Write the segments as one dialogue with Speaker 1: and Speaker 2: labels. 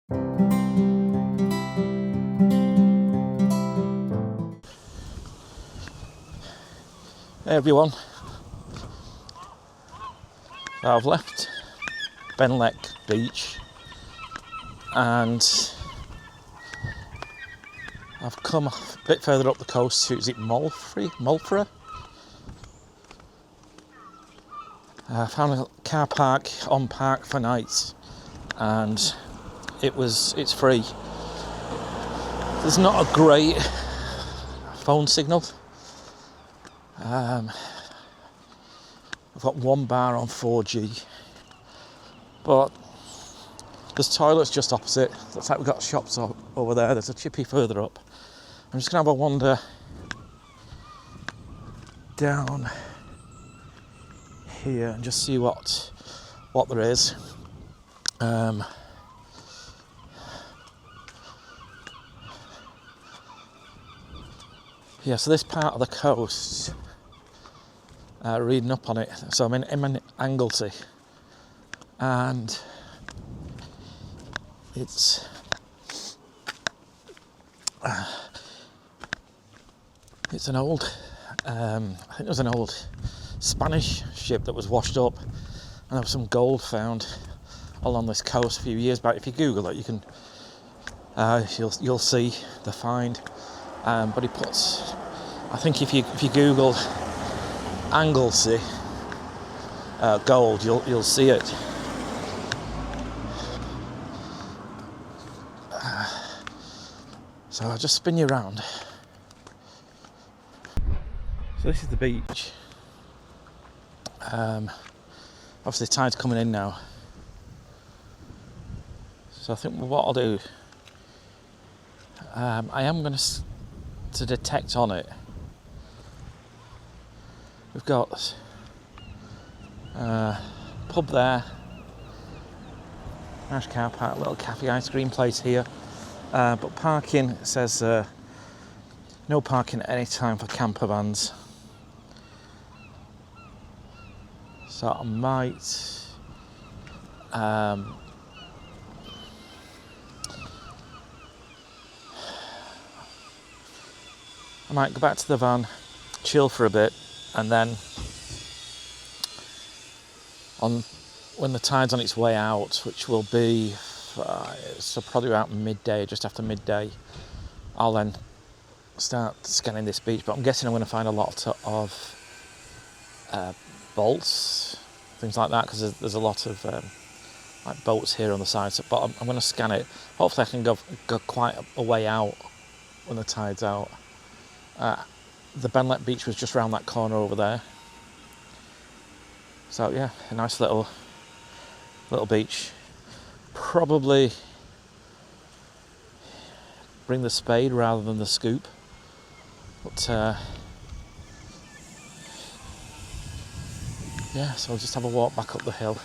Speaker 1: Hey everyone, I've left Benllech Beach and I've come a bit further up the coast to, is it Moelfre? I found a car park on park for nights and it's free. There's not a great phone signal. I've got one bar on 4G, but there's toilets just opposite. Looks like we've got shops over there. There's a chippy further up. I'm just gonna have a wander down here and just see what there is. Yeah, so this part of the coast, reading up on it, so I'm in Anglesey, and it's an old, I think it was an old Spanish ship that was washed up, and there was some gold found along this coast a few years back. If you Google it, you can, you'll see the find. But he puts, I think if you Google Anglesey gold, you'll see it. So I'll just spin you around. So this is the beach. Obviously the tide's coming in now. So I think what I'll do, I am going to detect on it. We've got pub there, nice car park, little cafe ice cream place here, but parking says no parking at any time for camper vans. So I might go back to the van, chill for a bit, and then when the tide's on its way out, which will be so probably about midday, just after midday, I'll then start scanning this beach. But I'm guessing I'm going to find a lot of bolts, things like that, because there's a lot of like boats here on the side. So, but I'm going to scan it. Hopefully I can go quite a way out when the tide's out. The Benllech beach was just around that corner over there. So yeah, a nice little beach. Probably bring the spade rather than the scoop. But yeah, so I'll just have a walk back up the hill.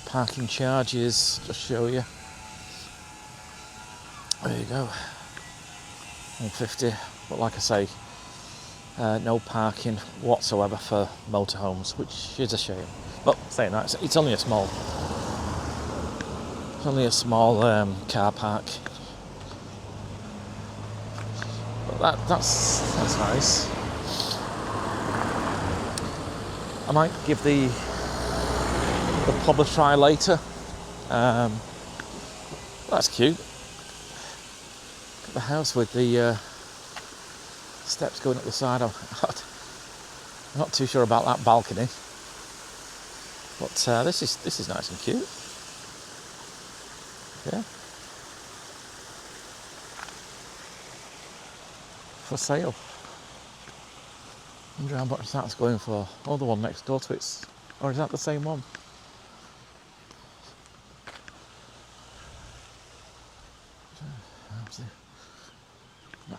Speaker 1: Parking charges, just show you. There you go. 150, but like I say, no parking whatsoever for motorhomes, which is a shame. But saying that, it's only a small car park. But that's nice. I might give the pub a try later. That's cute. The house with the steps going up the side. I'm not too sure about that balcony, but this is nice and cute. Yeah, for sale. I wonder how much that's going for. Oh, the one next door to it, or is that the same one?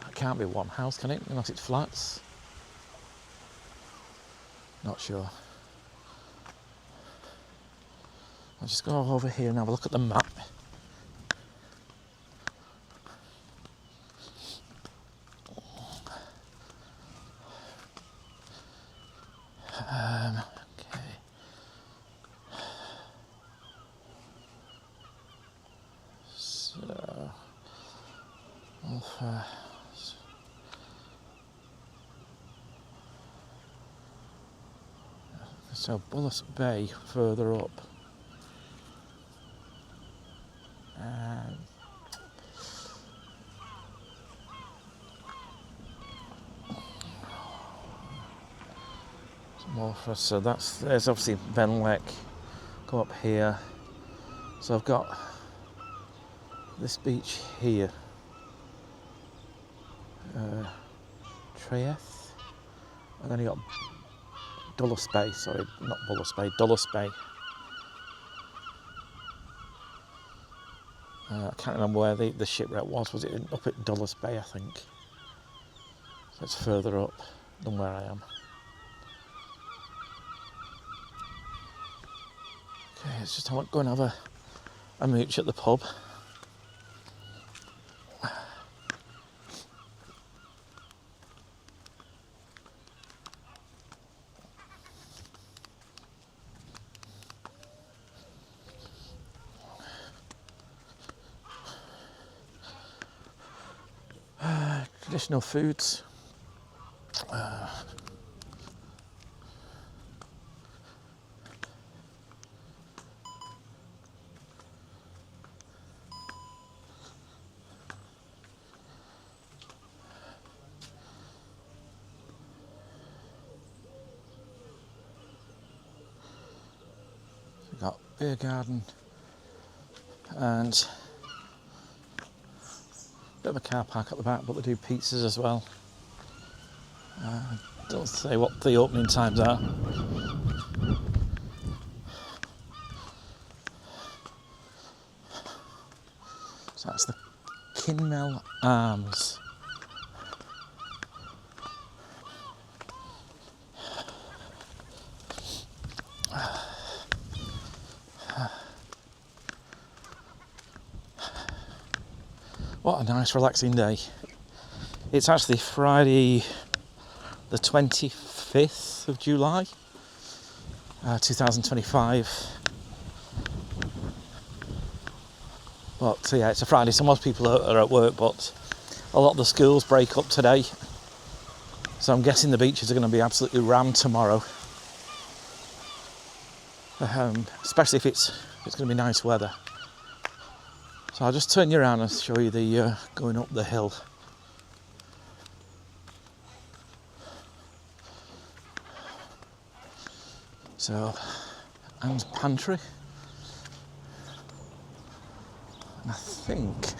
Speaker 1: It can't be one house, can it? Unless it's flats. Not sure. I'll just go over here and have a look at the map. Okay. Moelfre. So Bullis Bay further up. Moelfre, so there's obviously Benllech. Go up here. So I've got this beach here. Treeth. And then you got Dulles Bay, sorry, not Bullis Bay, Dulles Bay. I can't remember where the shipwreck was. Was it up at Dulles Bay, I think? So it's further up than where I am. Okay, it's just go and have a mooch at the pub. Traditional foods. We've got beer garden and bit of a car park at the back, but they do pizzas as well. Don't say what the opening times are. So that's the Kinmel Arms. What a nice relaxing day. It's actually Friday the 25th of July 2025. But yeah, it's a Friday, so most people are at work, but a lot of the schools break up today. So I'm guessing the beaches are going to be absolutely rammed tomorrow. Especially if it's going to be nice weather. So I'll just turn you around and show you the going up the hill. So, Anne's pantry. And I think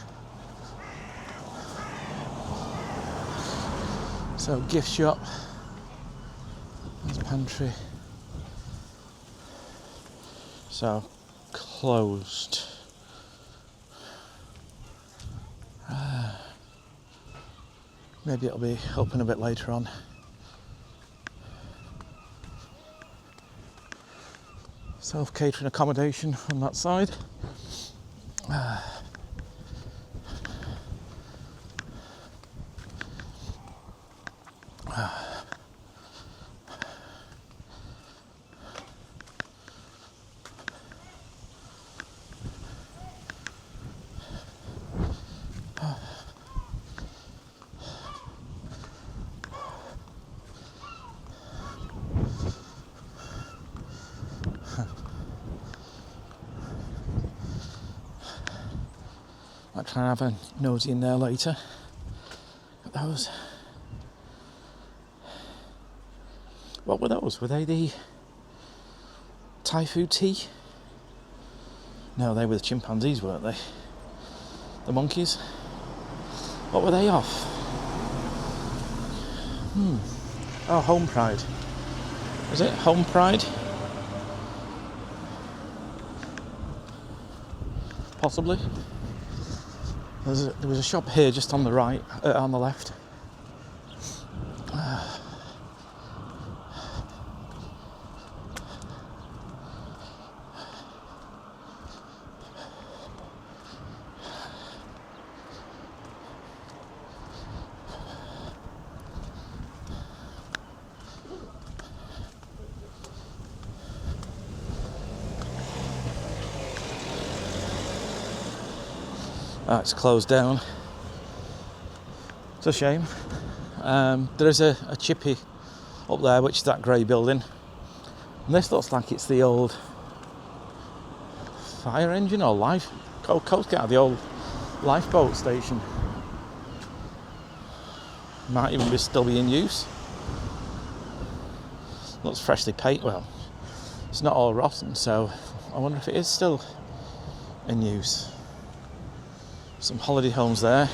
Speaker 1: so. Gift shop. Anne's pantry. So closed. Maybe it'll be open a bit later on. Self-catering accommodation on that side. Might try and have a nosy in there later. At those. What were those? Were they the Thai food tea? No, they were the chimpanzees, weren't they? The monkeys? What were they off? Oh, Home Pride. Was it Home Pride? Possibly. There was a shop here just on the right, on the left. It's closed down. It's a shame. There is a chippy up there, which is that grey building. And this looks like it's the old fire engine or Coast Guard, the old lifeboat station. Might even still be in use. Looks freshly painted. Well, it's not all rotten, so I wonder if it is still in use. Some holiday homes there.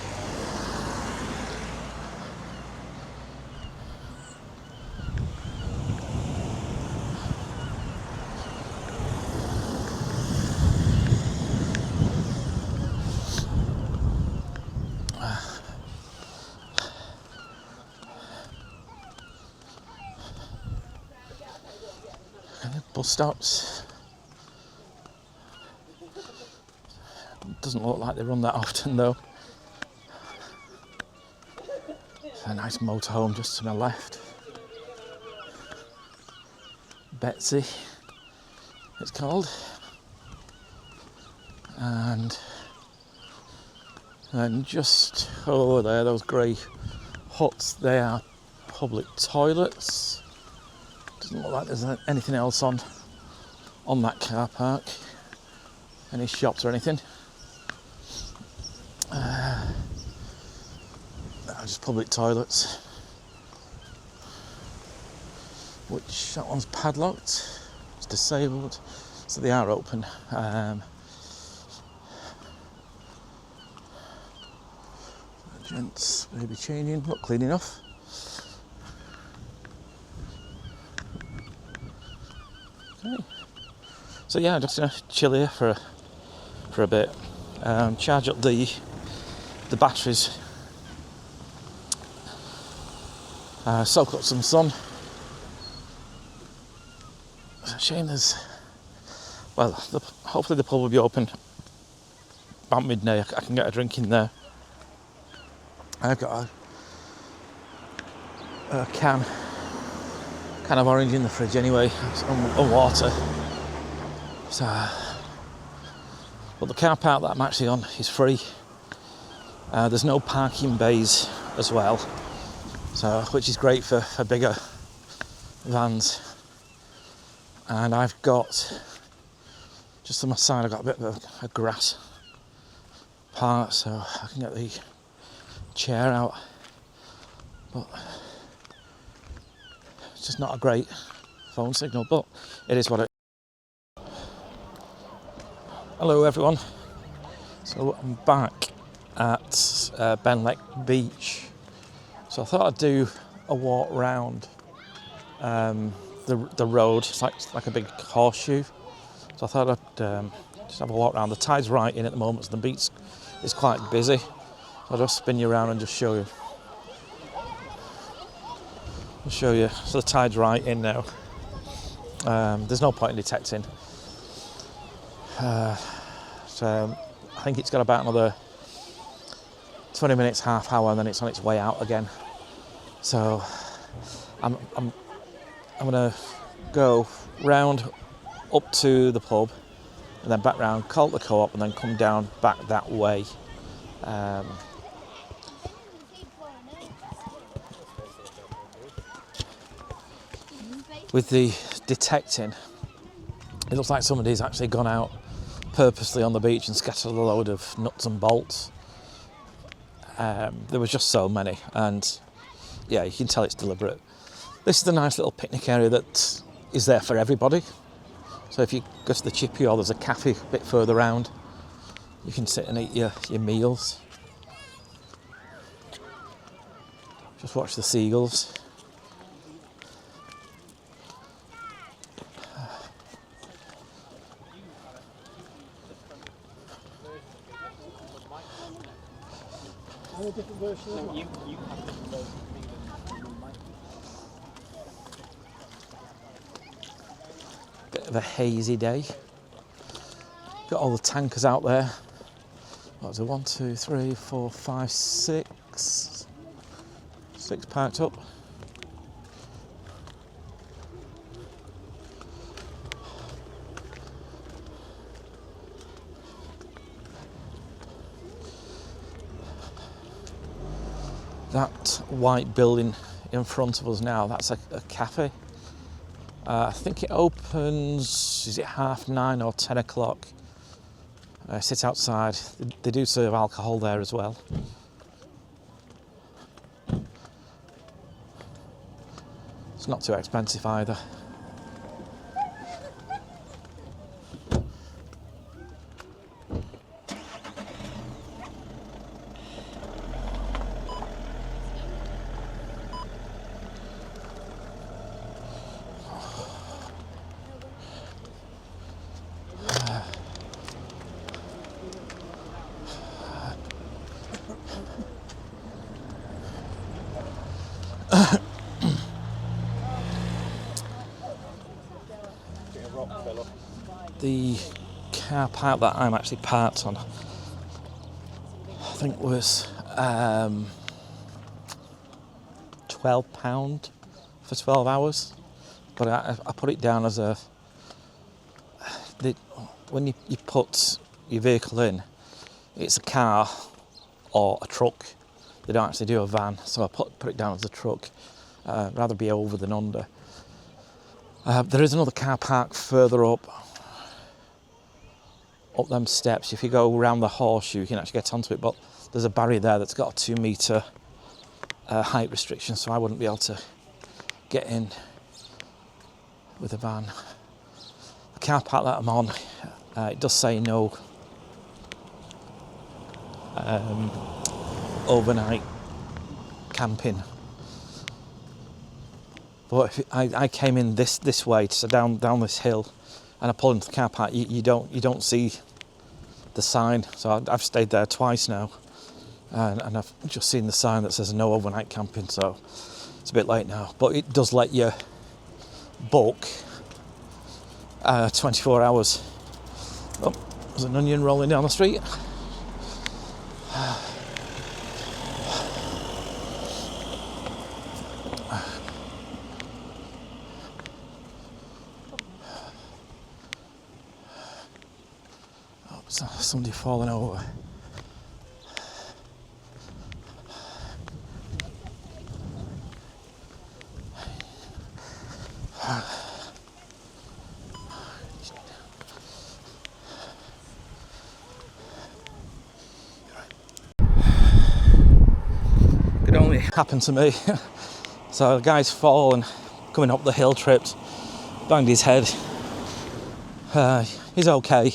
Speaker 1: Bus stops. Doesn't look like they run that often though. A nice motorhome just to my left. Betsy, it's called. And just over there, those grey huts, they are public toilets. Doesn't look like there's anything else on that car park. Any shops or anything. Just public toilets. Which, that one's padlocked. It's disabled. So they are open. Gents maybe changing, not clean enough. Okay. So yeah, just gonna chill here for a bit. Charge up the batteries. Soak up some sun. It's a shame there's. Well, hopefully the pub will be open about midday. I can get a drink in there. I've got a can of orange in the fridge anyway, and water. So, but the car park that I'm actually on is free. There's no parking bays as well, so which is great for bigger vans. And I've got just on my side, I've got a bit of a grass part, so I can get the chair out, but it's just not a great phone signal, but it is what it is. Hello everyone, so I'm back at Benllech Beach, so I thought I'd do a walk round the road. It's like a big horseshoe, so I thought I'd just have a walk around. The tide's right in at the moment, so the beach is quite busy. I'll just spin you around and just show you. I'll show you. So the tide's right in now. There's no point in detecting. So I think it's got about another 20 minutes, half hour, and then it's on its way out again. So I'm gonna go round up to the pub, and then back round, call the co-op, and then come down back that way. With the detecting, it looks like somebody's actually gone out purposely on the beach and scattered a load of nuts and bolts. There was just so many, and yeah, you can tell it's deliberate. This is a nice little picnic area that is there for everybody. So if you go to the chippy, or there's a cafe a bit further round, you can sit and eat your meals. Just watch the seagulls. Bit of a hazy day. Got all the tankers out there. What was it? 1, 2, 3, 4, 5, 6. 6 parked up. That white building in front of us now, that's a cafe. I think it opens, is it 9:30 or 10 o'clock? Sit outside. They do serve alcohol there as well. It's not too expensive either. The car park that I'm actually parked on, I think was £12 for 12 hours, but I put it down as when you put your vehicle in, it's a car or a truck. They don't actually do a van, so I put it down as a truck. Rather be over than under. There is another car park further up them steps. If you go around the horseshoe, you can actually get onto it, but there's a barrier there that's got a 2 metre height restriction, so I wouldn't be able to get in with a van. The car park that I'm on, it does say no overnight camping, but if I came in this way, so down this hill, and I pull into the car park, you don't see the sign. So I've stayed there twice now, and I've just seen the sign that says no overnight camping. So it's a bit late now, but it does let you book 24 hours. Oh, there's an onion rolling down the street. Somebody falling over. It only happened to me. So the guy's fallen, coming up the hill, tripped, banged his head. He's okay.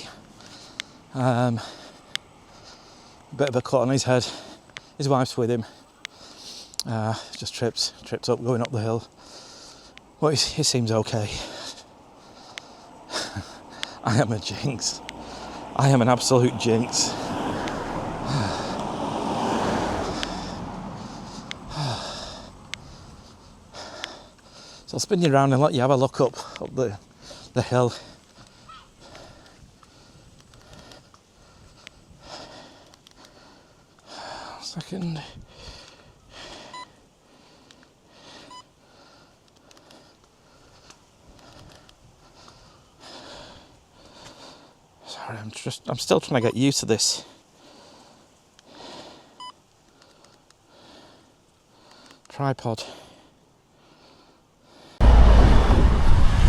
Speaker 1: Bit of a cut on his head. His wife's with him. Just tripped up going up the hill. Well, he seems okay. I am a jinx. I am an absolute jinx. So I'll spin you around and let you have a look up the hill. Second. Sorry, I'm still trying to get used to this. Tripod.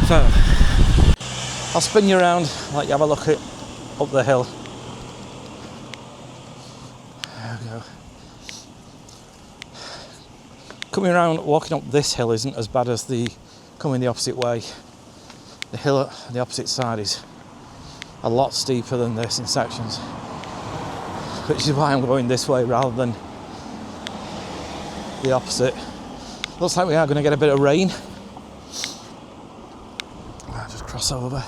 Speaker 1: So I'll spin you around, let you have a look up the hill. There we go. Coming around, walking up this hill isn't as bad as coming the opposite way. The hill on the opposite side is a lot steeper than this in sections, which is why I'm going this way rather than the opposite. Looks like we are going to get a bit of rain. I'll just cross over.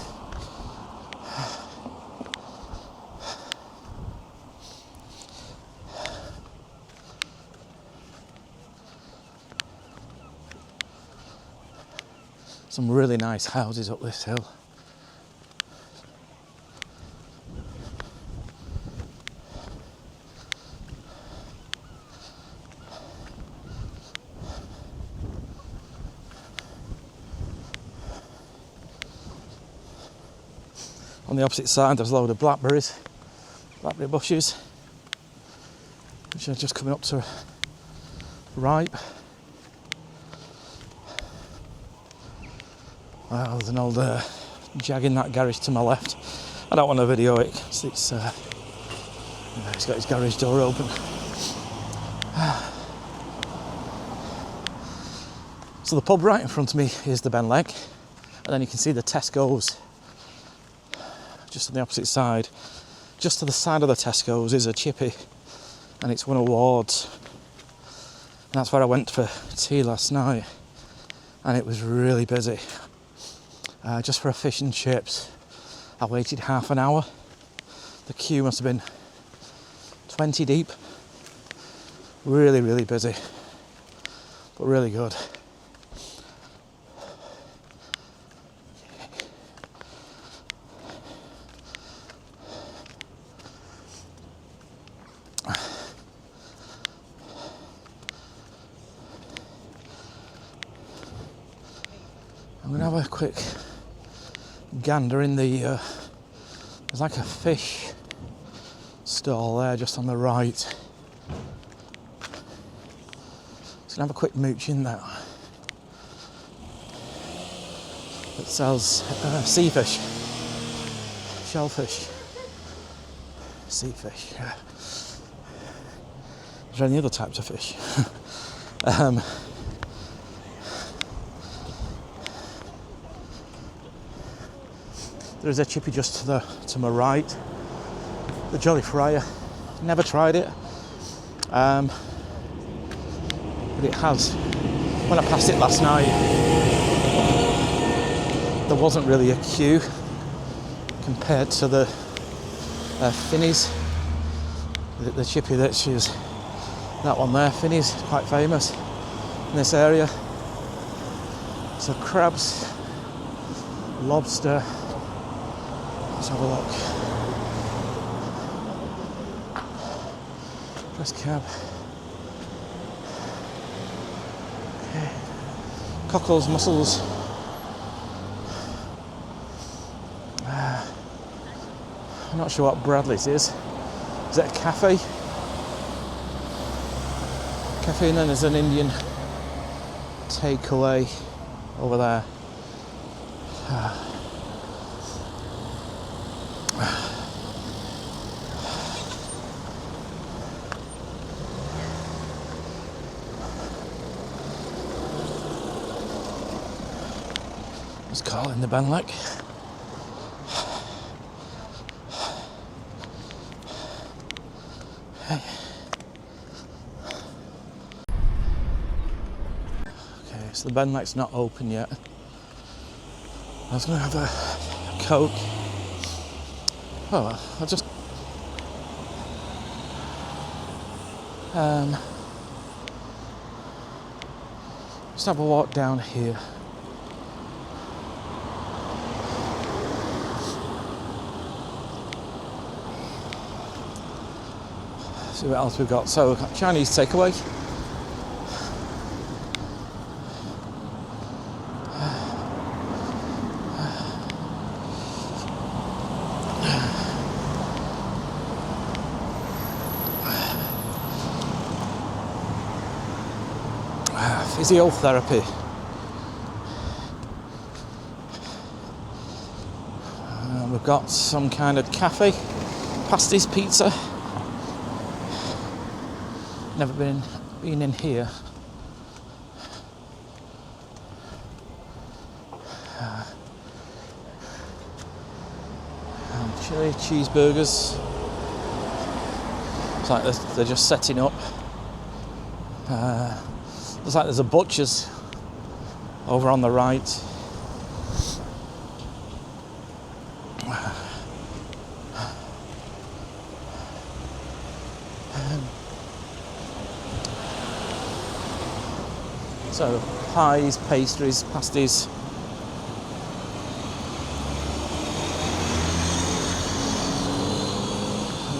Speaker 1: Some really nice houses up this hill. On the opposite side there's a load of blackberry bushes, which are just coming up to ripe. Well, there's an old jag in that garage to my left. I don't want to video it because it's he's got his garage door open. So the pub right in front of me is the Benllech, and then you can see the Tesco's just on the opposite side. Just to the side of the Tesco's is a chippy, and it's won awards. And that's where I went for tea last night, and it was really busy. Just for a fish and chips, I waited half an hour. The queue must have been 20 deep. Really, really busy, but really good. I'm going to have a quick gander in the, there's like a fish stall there just on the right. So have a quick mooch in there. It sells sea fish, shellfish, sea fish. Yeah. Is there any other types of fish? There's a chippy just to my right, the Jolly Fryer. Never tried it, but it has. When I passed it last night, there wasn't really a queue compared to the Finnies. The chippy that she's, that one there, Finnies, quite famous in this area. So crabs, lobster. Let's have a look. Press cab. Okay. Cockles, mussels. I'm not sure what Bradley's is. Is it a cafe? Cafe, and then there's an Indian takeaway over there. Let's call in the Benllech. Okay, so the Benllech's not open yet. I was going to have a Coke. Oh well, I'll just have a walk down here. See what else we've got. So we've got Chinese takeaway. Physiotherapy. We've got some kind of cafe, pasties, pizza. Never been in here. Chili cheeseburgers. It's like they're just setting up. Looks like there's a butcher's over on the right. So pies, pastries, pasties.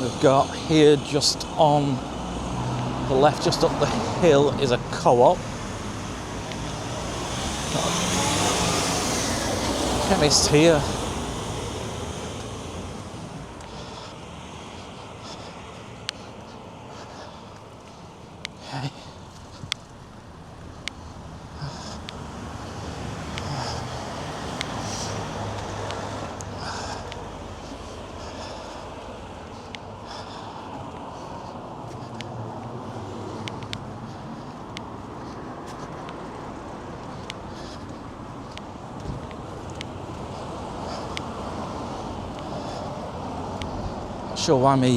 Speaker 1: We've got here just on the left, just up the hill, is a co-op. Chemist here. Okay. sure why my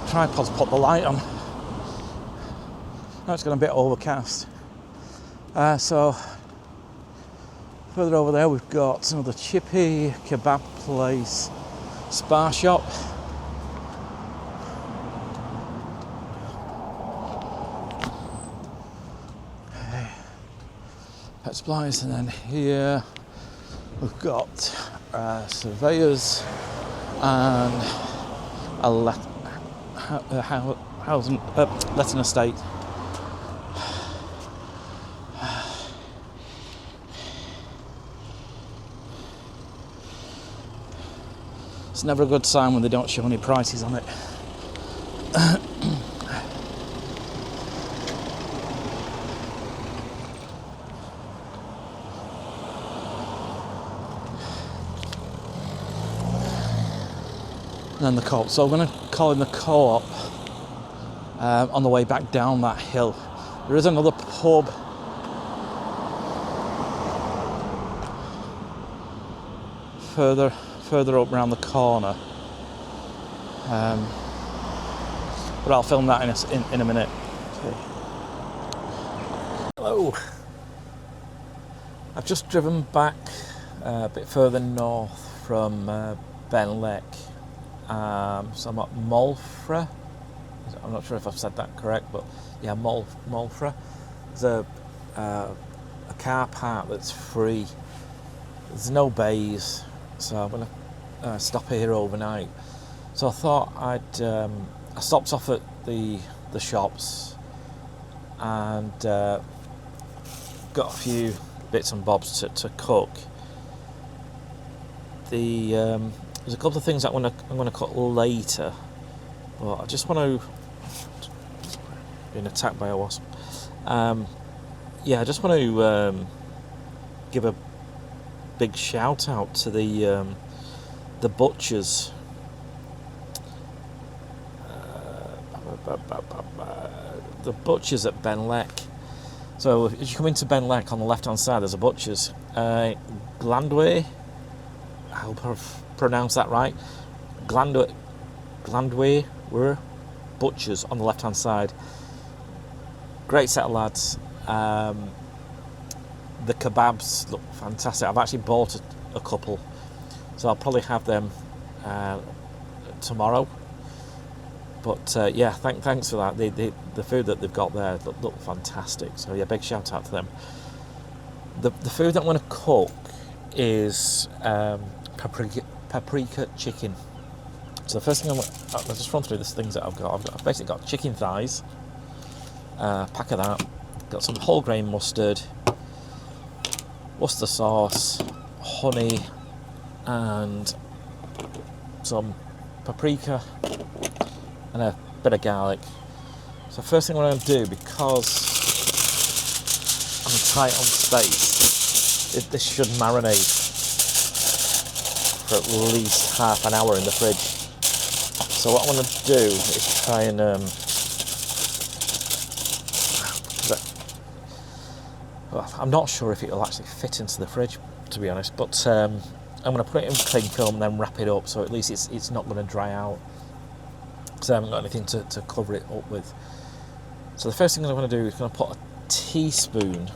Speaker 1: tripod's put the light on. Now it's gone a bit overcast. So further over there we've got another chippy kebab place, spa shop. Okay. Pet supplies, and then here we've got surveyors and a letting estate. It's never a good sign when they don't show any prices on it. And then the co-op. So I'm going to call in the co-op on the way back down that hill. There is another pub further up round the corner, but I'll film that in a minute. Okay. Hello. I've just driven back a bit further north from Benllech. So I'm at Moelfre. I'm not sure if I've said that correct, but yeah, Moelfre. There's a car park that's free. There's no bays, so I'm gonna stop here overnight. So I thought I stopped off at the shops and got a few bits and bobs to cook. There's a couple of things that I'm going to cook later, but I just want to being attacked by a wasp. I just want to give a big shout out to the butchers. The butchers at Benllech. So if you come into Benllech, on the left hand side there's a butchers. Glandway, I hope I've pronounced that right. Glandway were butchers on the left hand side. Great set of lads. The kebabs look fantastic. I've actually bought a couple, so I'll probably have them tomorrow. But thanks for that. The food that they've got there look fantastic. So yeah, big shout out to them. The food that I'm going to cook is paprika chicken. So the first thing I'll just run through the things that I've got. I've basically got chicken thighs, pack of that. Got some whole grain mustard, Worcester sauce, honey, and some paprika and a bit of garlic. So first thing I'm going to do, because I'm tight on space, this should marinate for at least half an hour in the fridge. So what I'm going to do is try and I'm not sure if it'll actually fit into the fridge, to be honest, but I'm going to put it in cling film and then wrap it up, so at least it's not going to dry out, because I haven't got anything to cover it up with. So the first thing I'm going to do is going to put a tablespoon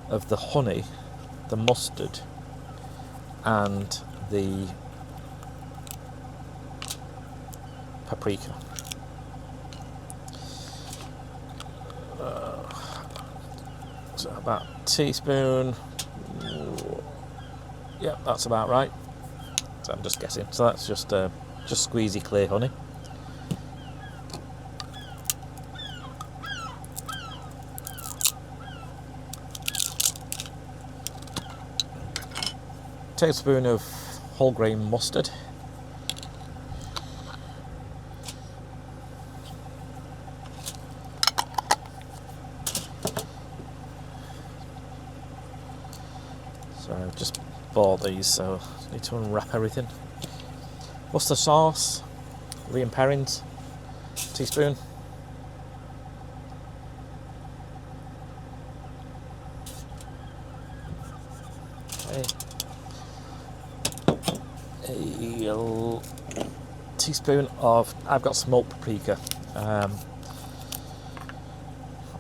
Speaker 1: of the honey, the mustard, and the paprika. So about a teaspoon. Yeah, that's about right. So I'm just guessing. So that's just squeezy clear honey. Tablespoon of whole grain mustard. So I've just bought these, so I need to unwrap everything. Worcester sauce, Liam Perrins, teaspoon. Okay. a teaspoon of, I've got smoked paprika.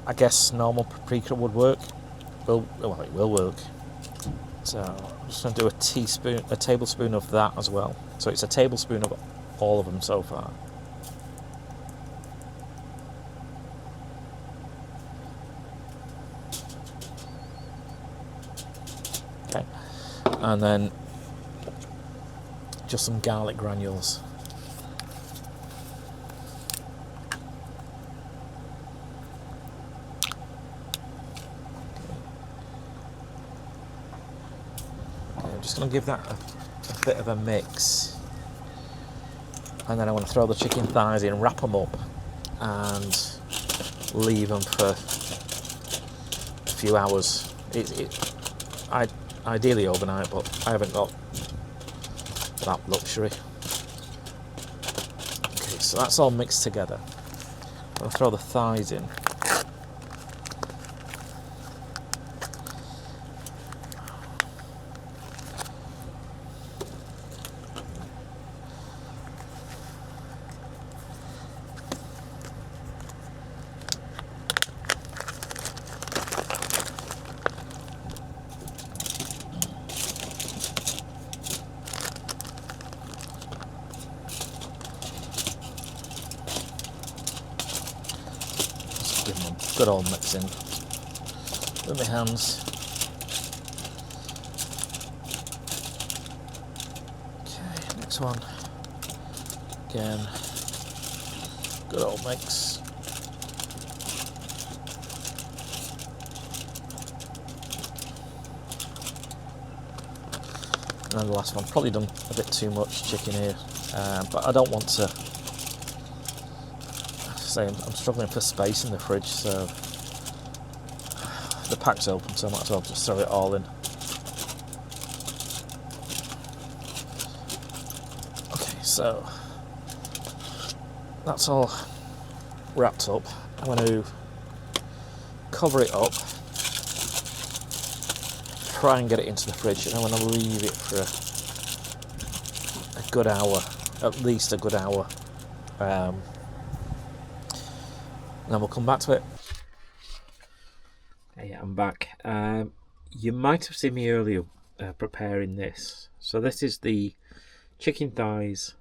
Speaker 1: I guess normal paprika would work. Well, it will work. So I'm just going to do a tablespoon of that as well. So it's a tablespoon of all of them so far. Okay, and then just some garlic granules. Okay, I'm just going to give that a bit of a mix, and then I want to throw the chicken thighs in, wrap them up, and leave them for a few hours. Ideally overnight, but I haven't got that luxury. Okay, so that's all mixed together. I'll throw the thighs in. Just give them a good old mixing with my hands. Okay, next one. Again, good old mix. And then the last one, probably done a bit too much chicken here, but I don't want to say I'm struggling for space in the fridge, so the pack's open, so I might as well just throw it all in. Okay, so that's all wrapped up. I'm going to cover it up, try and get it into the fridge, and I'm going to leave it for a good hour, at least a good hour, and then we'll come back to it. Hey, I'm back. You might have seen me earlier preparing this. So this is the chicken thighs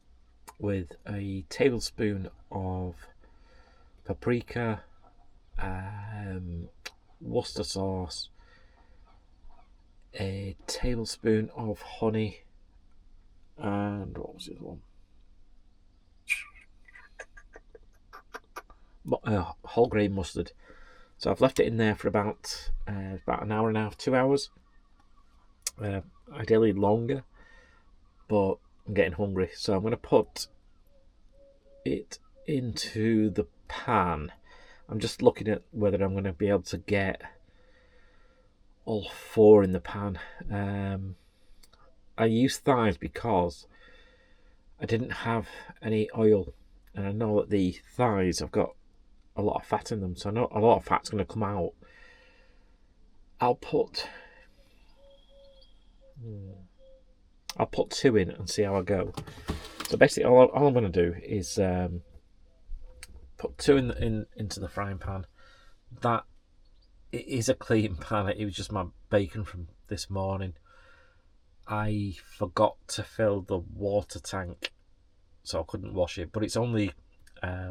Speaker 1: with a tablespoon of paprika, Worcester sauce, a tablespoon of honey, and what was the other one? Whole grain mustard. So I've left it in there for about an hour and a half, 2 hours. Ideally longer, but I'm getting hungry, so I'm going to put it into the pan. I'm just looking at whether I'm going to be able to get all four in the pan. I used thighs because I didn't have any oil, and I know that the thighs have got a lot of fat in them, so I know a lot of fat's going to come out. I'll put 2 in and see how I go. So basically all I'm going to do is put 2 into the frying pan. That it is a clean pan. It was just my bacon from this morning. I forgot to fill the water tank, so I couldn't wash it, but it's only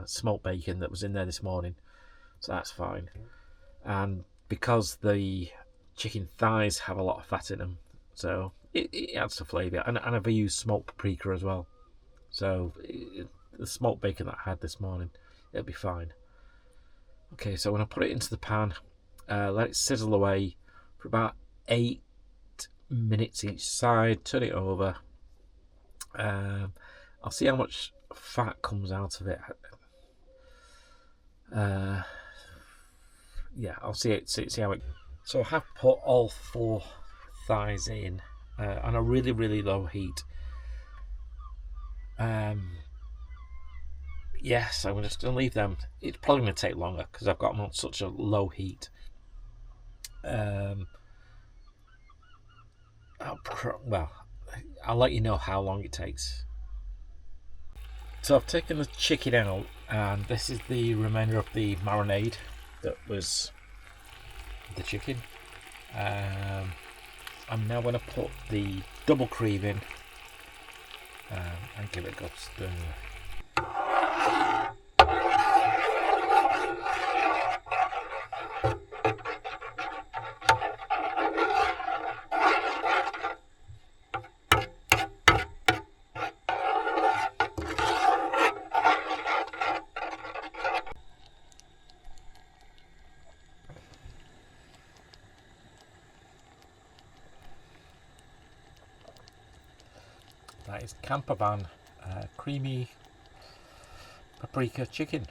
Speaker 1: smoked bacon that was in there this morning, so that's fine. And because the chicken thighs have a lot of fat in them, so it adds to flavour. And I've used smoked paprika as well, so the smoked bacon that I had this morning, it'll be fine. Okay, so when I put it into the pan, let it sizzle away for about 8 minutes each side, turn it over. I'll see how much fat comes out of it. Yeah, I'll see how it. So I have put all 4 thighs in on a really, really low heat. Yes, I'm just going to leave them. It's probably going to take longer because I've got them on such a low heat. I'll let you know how long it takes. So I've taken the chicken out, and this is the remainder of the marinade that was the chicken. I'm now going to put the double cream in and give it a good stir. That is campervan creamy paprika chicken.